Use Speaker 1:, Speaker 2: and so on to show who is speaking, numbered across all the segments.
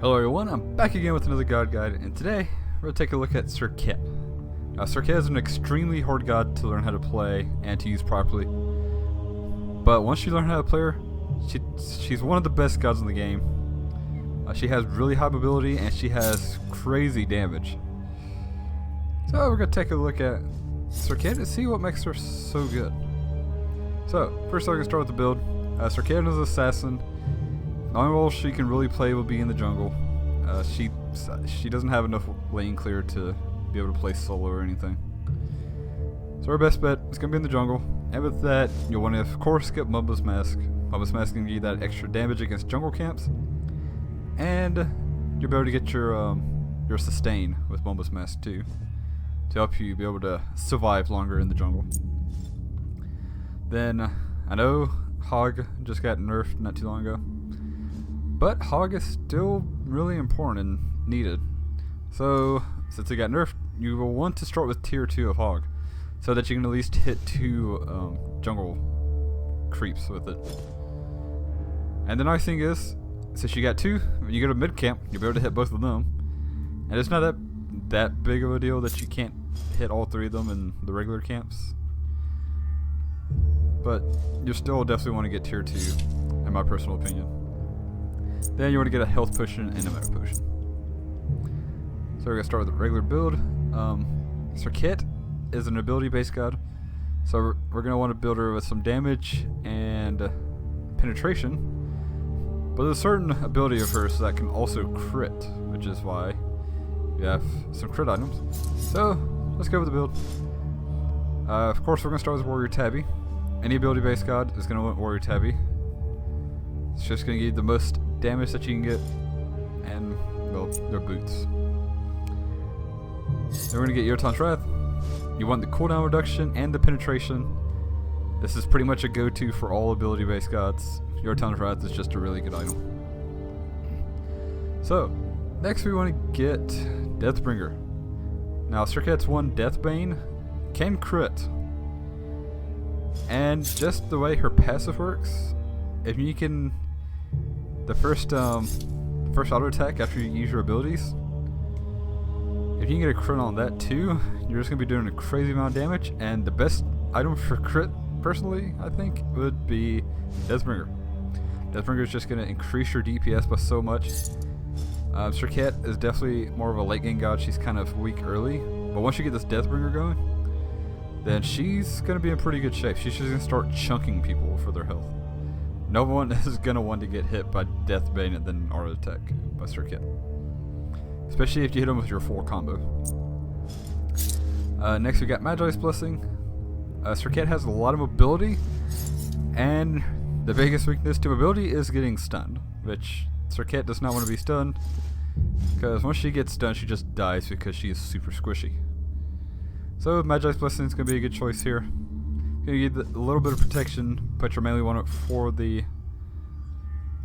Speaker 1: Hello everyone, I'm back again with another god guide, and today we're going to take a look at Serqet. Now Serqet is an extremely hard god to learn how to play and to use properly. But once you learn how to play her, she's one of the best gods in the game. She has really high mobility and she has crazy damage. So we're going to take a look at Serqet and see what makes her so good. So first I'm going to start with the build. Serqet is an assassin. The only role she can really play will be in the jungle. She doesn't have enough lane clear to be able to play solo or anything. So our best bet is going to be in the jungle. And with that, you'll want to of course get Mumba's Mask. Mumba's Mask can give you that extra damage against jungle camps. And you'll be able to get your sustain with Mumba's Mask too, to help you be able to survive longer in the jungle. Then, I know Hog just got nerfed not too long ago, but Hog is still really important and needed. So, since it got nerfed, you will want to start with tier 2 of Hog, so that you can at least hit 2 jungle creeps with it. And the nice thing is, since you got 2, when you go to mid camp, you'll be able to hit both of them. And it's not that big of a deal that you can't hit all 3 of them in the regular camps. But you still definitely want to get tier 2, in my personal opinion. Then you want to get a health potion and a meta potion. So we're going to start with the regular build. Serqet is an ability based god. So we're going to want to build her with some damage and penetration. But there's a certain ability of hers that can also crit, which is why we have some crit items. So let's go with the build. Of course we're going to start with Warrior Tabby. Any ability based god is going to want Warrior Tabby. It's just going to give you the most damage that you can get, and well, their boots. Then we're going to get Yotan's Wrath. You want the cooldown reduction and the penetration. This is pretty much a go-to for all ability based gods. Yotan's Wrath is just a really good item. So next we want to get Deathbringer. Now Serqet's one Deathbane can crit, and just the way her passive works, if you can, the first auto attack after you use your abilities, if you can get a crit on that too, you're just gonna be doing a crazy amount of damage. And the best item for crit, personally, I think, would be Deathbringer. Deathbringer is just gonna increase your DPS by so much. Serqet is definitely more of a late game god. She's kind of weak early, but once you get this Deathbringer going, then she's gonna be in pretty good shape. She's just gonna start chunking people for their health. No one is gonna want to get hit by Deathbane and then auto attack by Serqet, especially if you hit them with your full combo. Next we got Magi's Blessing. Serqet has a lot of mobility, and the biggest weakness to mobility is getting stunned, which Serqet does not want to be stunned, because once she gets stunned she just dies because she is super squishy. So Magi's Blessing is going to be a good choice here. Going to get a little bit of protection, but you mainly want it for the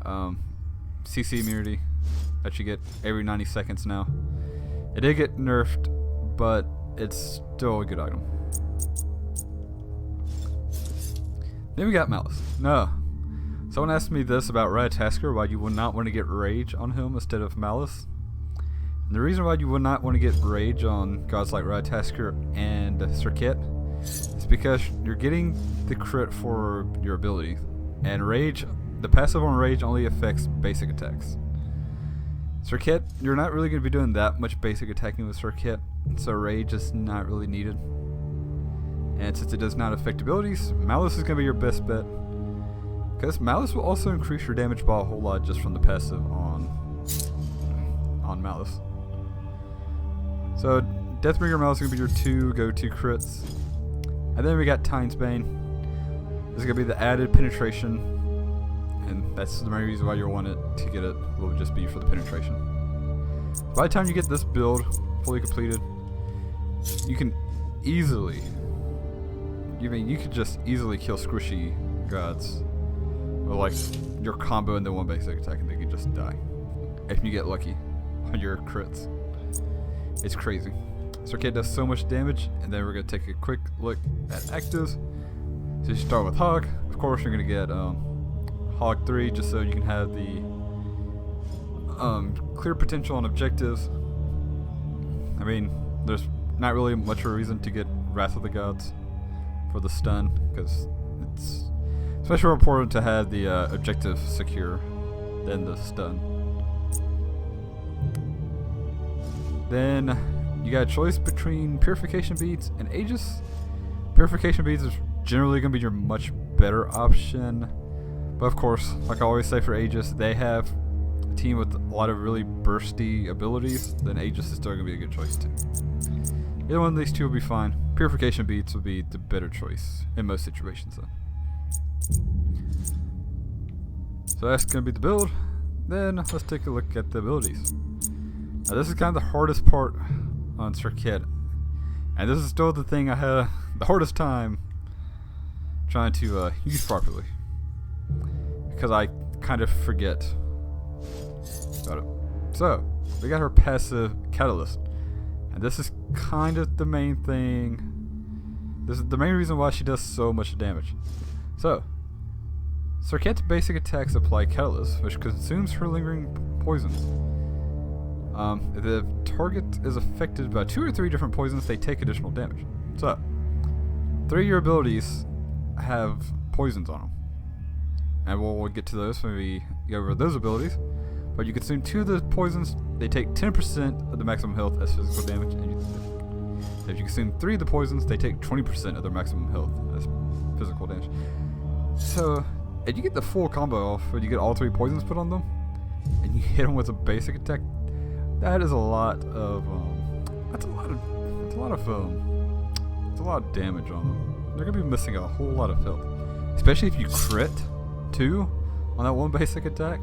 Speaker 1: CC immunity that you get every 90 seconds now. It did get nerfed, but it's still a good item. Then we got Malice. No. Someone asked me this about Ratatasker, why you would not want to get Rage on him instead of Malice. And the reason why you would not want to get Rage on gods like Ratatasker and Serqet is because you're getting the crit for your ability, and Rage, the passive on Rage only affects basic attacks. Serqet, you're not really going to be doing that much basic attacking with Serqet, so Rage is not really needed. And since it does not affect abilities, Malice is going to be your best bet, because Malice will also increase your damage by a whole lot just from the passive on Malice. So Deathbringer and Malice are going to be your 2 go-to crits. And then we got Titan's Bane. This is going to be the added penetration, and that's the main reason why you want it to get it, will just be for the penetration. By the time you get this build fully completed, you can easily, you could just easily kill squishy gods with like your combo and then one basic attack, and they can just die if you get lucky on your crits. It's crazy. Serqet does so much damage, and then we're going to take a quick look at actives. So you start with Hog. Of course you're going to get Hog 3, just so you can have the clear potential on objectives. I mean, there's not really much of a reason to get Wrath of the Gods for the stun, because it's especially more important to have the objective secure than the stun. Then you got a choice between Purification Beads and Aegis. Purification Beads is generally going to be your much better option, but of course, like I always say for Aegis, they have a team with a lot of really bursty abilities, then Aegis is still going to be a good choice too. Either one of these two will be fine. Purification Beads will be the better choice in most situations though. So that's going to be the build. Then let's take a look at the abilities. Now this is kind of the hardest part on Serqet, and this is still the thing I had the hardest time trying to use properly, because I kind of forget about it. So we got her passive Catalyst, and this is kind of the main thing. This is the main reason why she does so much damage. So Serqet's basic attacks apply Catalyst, which consumes her lingering poisons. If the target is affected by 2 or 3 different poisons, they take additional damage. So 3 of your abilities have poisons on them, and we'll get to those when we go over those abilities. But you consume 2 of the poisons, they take 10% of the maximum health as physical damage, and if you consume 3 of the poisons, they take 20% of their maximum health as physical damage. So if you get the full combo off, when you get all 3 poisons put on them, and you hit them with a basic attack, that is a lot of that's a lot of damage on them. They're gonna be missing a whole lot of health, especially if you crit too on that one basic attack.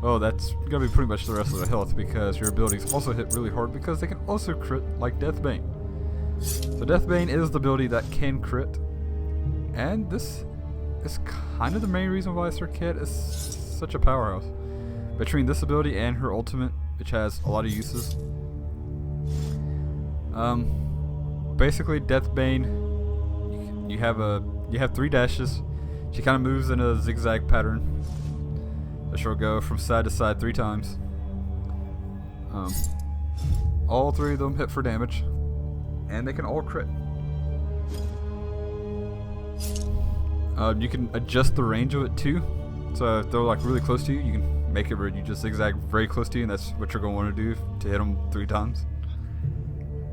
Speaker 1: Oh, that's gonna be pretty much the rest of the health, because your abilities also hit really hard because they can also crit like Deathbane. So Deathbane is the ability that can crit, and this is kind of the main reason why Serqet is such a powerhouse. Between this ability and her ultimate, which has a lot of uses. Basically, Deathbane, you have 3 dashes. She kind of moves in a zigzag pattern. She'll go from side to side 3 times. All 3 of them hit for damage, and they can all crit. You can adjust the range of it too. So if they're like really close to you, you can make it where you just zigzag very close to you, and that's what you're going to want to do to hit them 3 times.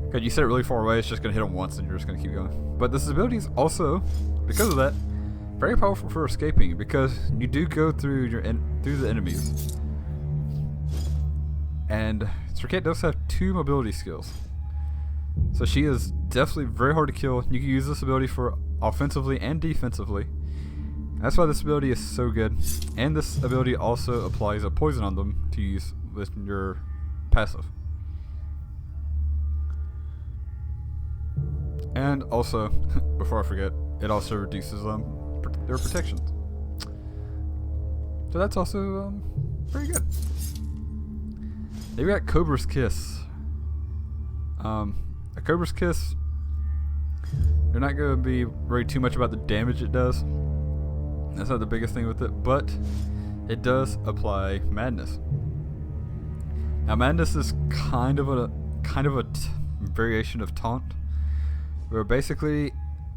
Speaker 1: Because you set it really far away, it's just going to hit them once and you're just going to keep going. But this ability is also, because of that, very powerful for escaping, because you do go through through the enemies. And Serqet does have 2 mobility skills. So she is definitely very hard to kill. You can use this ability for offensively and defensively. That's why this ability is so good. And this ability also applies a poison on them to use with your passive. And also, before I forget, it also reduces their protections. So that's also pretty good. Then we got Cobra's Kiss. A Cobra's Kiss, you're not going to be worried too much about the damage it does. That's not the biggest thing with it, but it does apply Madness. Now Madness is kind of a variation of Taunt, where basically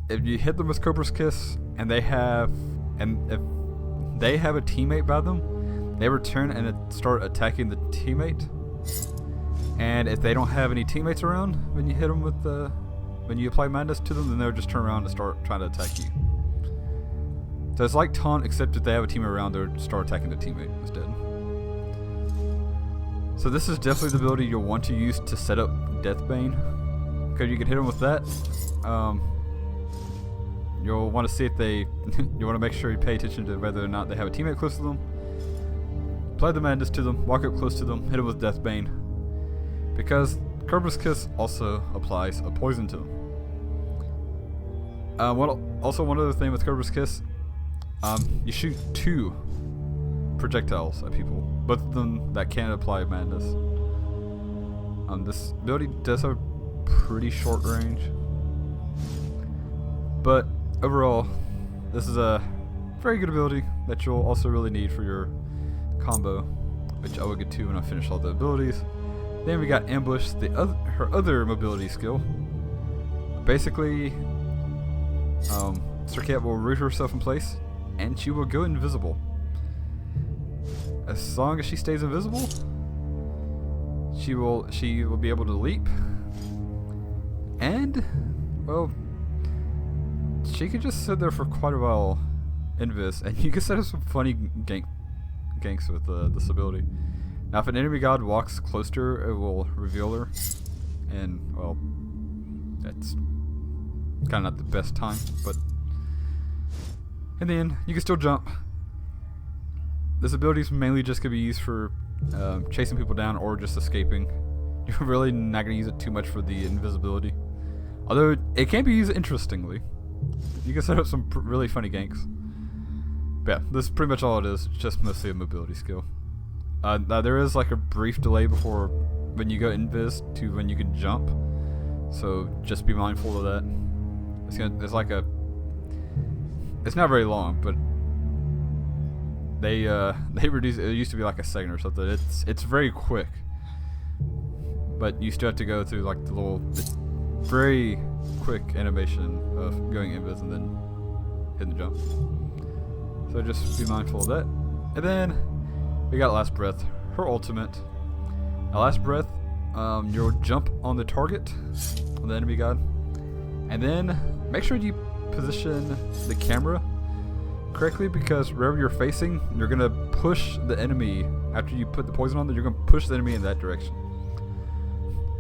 Speaker 1: if you hit them with Cobra's Kiss and if they have a teammate by them, they return and start attacking the teammate. And if they don't have any teammates around when you hit them with when you apply Madness to them, then they'll just turn around and start trying to attack you. So it's like Taunt, except if they have a teammate around, they'll start attacking the teammate instead. So this is definitely the ability you'll want to use to set up Deathbane, because you can hit them with that. You'll want to see if you want to make sure you pay attention to whether or not they have a teammate close to them. Apply the Madness to them, walk up close to them, hit them with Deathbane, because Cobra's Kiss also applies a poison to them. Also, one other thing with Cobra's Kiss, you shoot 2 projectiles at people, both of them that can apply Madness. This ability does have pretty short range, but overall, this is a very good ability that you'll also really need for your combo which I will get to when I finish all the abilities. Then we got Ambush, her other mobility skill. Basically, Serqet will root herself in place, and she will go invisible. As long as she stays invisible, she will be able to leap, and well, she could just sit there for quite a while, invis, and you can set up some funny ganks with this ability. Now, if an enemy god walks close to her, it will reveal her, and well, that's kind of not the best time, but. And then you can still jump. This ability is mainly just going to be used for chasing people down or just escaping. You're really not going to use it too much for the invisibility. Although it can be used interestingly. You can set up some really funny ganks. But yeah, this is pretty much all it is. It's just mostly a mobility skill. Now there is like a brief delay before when you go invis to when you can jump. So just be mindful of that. It's like a... It's not very long, but they reduce it. Used to be like a second or something. It's very quick, but you still have to go through like the very quick animation of going invis and then hitting the jump. So just be mindful of that. And then we got Last Breath, her ultimate. Now, Last Breath, you'll jump on the target, on the enemy god, and then make sure you position the camera correctly, because wherever you're facing, you're gonna push the enemy. After you put the poison on them, you're gonna push the enemy in that direction.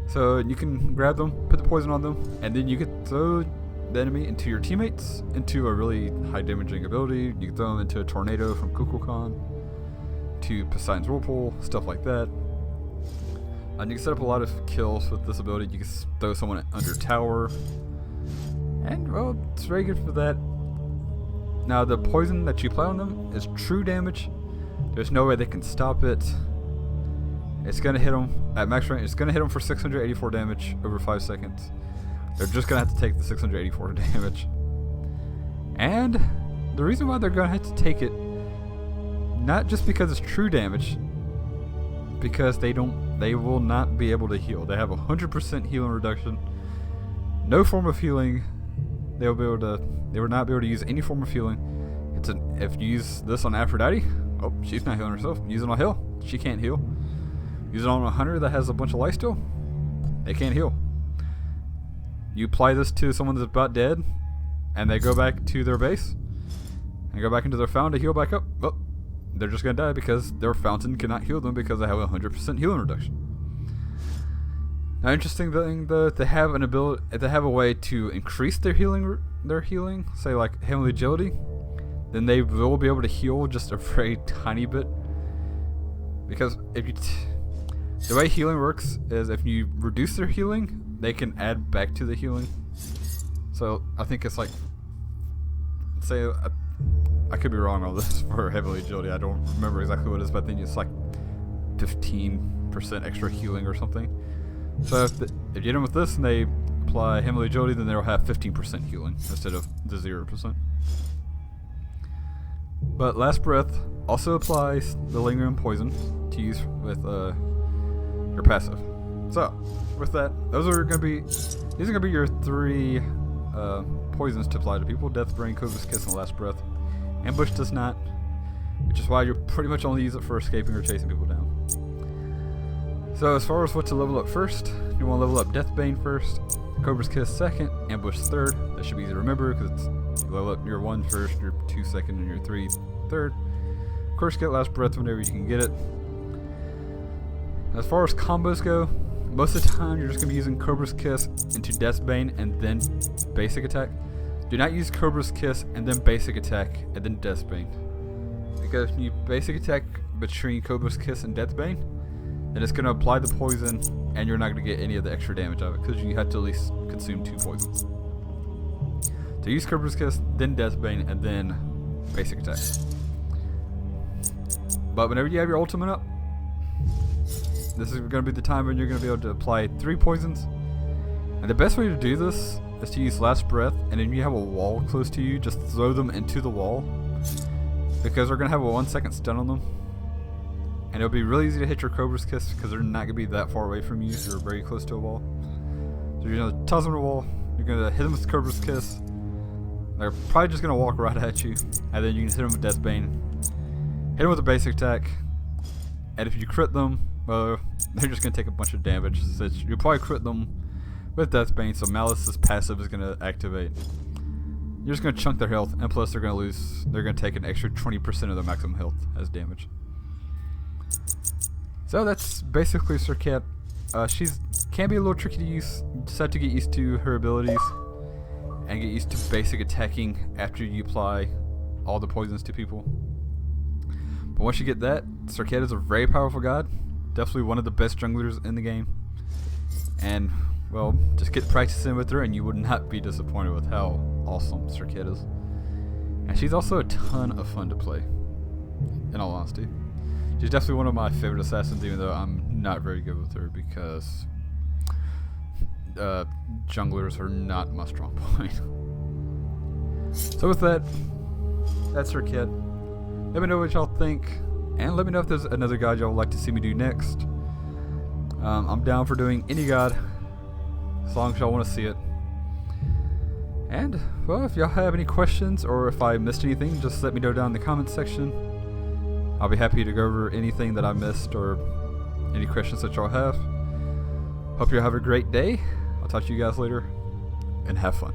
Speaker 1: So you can grab them, put the poison on them, and then you can throw the enemy into your teammates, into a really high damaging ability. You can throw them into a tornado from Kukulkan to Poseidon's Whirlpool, stuff like that. And you can set up a lot of kills with this ability. You can throw someone under tower, and well, it's very good for that. Now, the poison that you apply on them is true damage. There's no way they can stop it. It's gonna hit them at max range. It's gonna hit them for 684 damage over 5 seconds. They're just gonna have to take the 684 damage. And the reason why they're gonna have to take it, not just because it's true damage, because they will not be able to heal. They have 100% healing reduction. No form of healing. They will not be able to use any form of healing. If you use this on Aphrodite, oh, she's not healing herself. Use it on Hill, she can't heal. Use it on a hunter that has a bunch of life steal, they can't heal. You apply this to someone that's about dead, and they go back to their base, and go back into their fountain to heal back up. Well, they're just gonna die because their fountain cannot heal them because they have 100% healing reduction. Now, interesting thing though, they have an ability. They have a way to increase their healing. Say like Heavenly Agility, then they will be able to heal just a very tiny bit. Because if you, the way healing works is if you reduce their healing, they can add back to the healing. So I think it's like, say, I could be wrong on this for Heavenly Agility. I don't remember exactly what it is, but I think it's like 15% extra healing or something. So if you hit them with this and they apply Heavenly Agility, then they'll have 15% healing instead of the 0%. But Last Breath also applies the Lingering Poison to use with your passive. So with that, these are gonna be your 3 poisons to apply to people: Death Brain, Cobra's Kiss, and Last Breath. Ambush does not, which is why you pretty much only use it for escaping or chasing people down. So as far as what to level up first, you want to level up Deathbane first, Cobra's Kiss second, Ambush third. That should be easy to remember because you level up your 1 first, your 2 second, and your 3 third. Of course, get Last Breath whenever you can get it. As far as combos go, most of the time you're just going to be using Cobra's Kiss into Deathbane and then Basic Attack. Do not use Cobra's Kiss and then Basic Attack and then Deathbane. Because when you Basic Attack between Cobra's Kiss and Deathbane, then it's going to apply the poison and you're not going to get any of the extra damage out of it because you have to at least consume 2 poisons. So use Cobra's Kiss, then Deathbane, and then Basic Attack. But whenever you have your ultimate up, this is going to be the time when you're going to be able to apply 3 poisons. And the best way to do this is to use Last Breath, and then you have a wall close to you, just throw them into the wall, because they're going to have a 1 second stun on them. And it'll be really easy to hit your Cobra's Kiss because they're not going to be that far away from you if you're very close to a wall. So you're going to toss them to a wall, you're going to hit them with Cobra's Kiss. They're probably just going to walk right at you, and then you can hit them with Deathbane. Hit them with a basic attack, and if you crit them, well, they're just going to take a bunch of damage. So you'll probably crit them with Deathbane, so Malice's passive is going to activate. You're just going to chunk their health, and plus they're going to take an extra 20% of their maximum health as damage. So that's basically Serqet. She's can be a little tricky to use. You just have to get used to her abilities and get used to basic attacking after you apply all the poisons to people. But once you get that, Serqet is a very powerful god. Definitely one of the best junglers in the game. And, well, just get practicing with her and you would not be disappointed with how awesome Serqet is. And she's also a ton of fun to play, in all honesty. She's definitely one of my favorite assassins, even though I'm not very good with her because junglers are not my strong point. So with that, that's Serqet. Let me know what y'all think, and let me know if there's another god y'all would like to see me do next. I'm down for doing any god, as long as y'all want to see it. And, well, if y'all have any questions, or if I missed anything, just let me know down in the comments section. I'll be happy to go over anything that I missed, or any questions that y'all have. Hope you have a great day. I'll talk to you guys later, and have fun.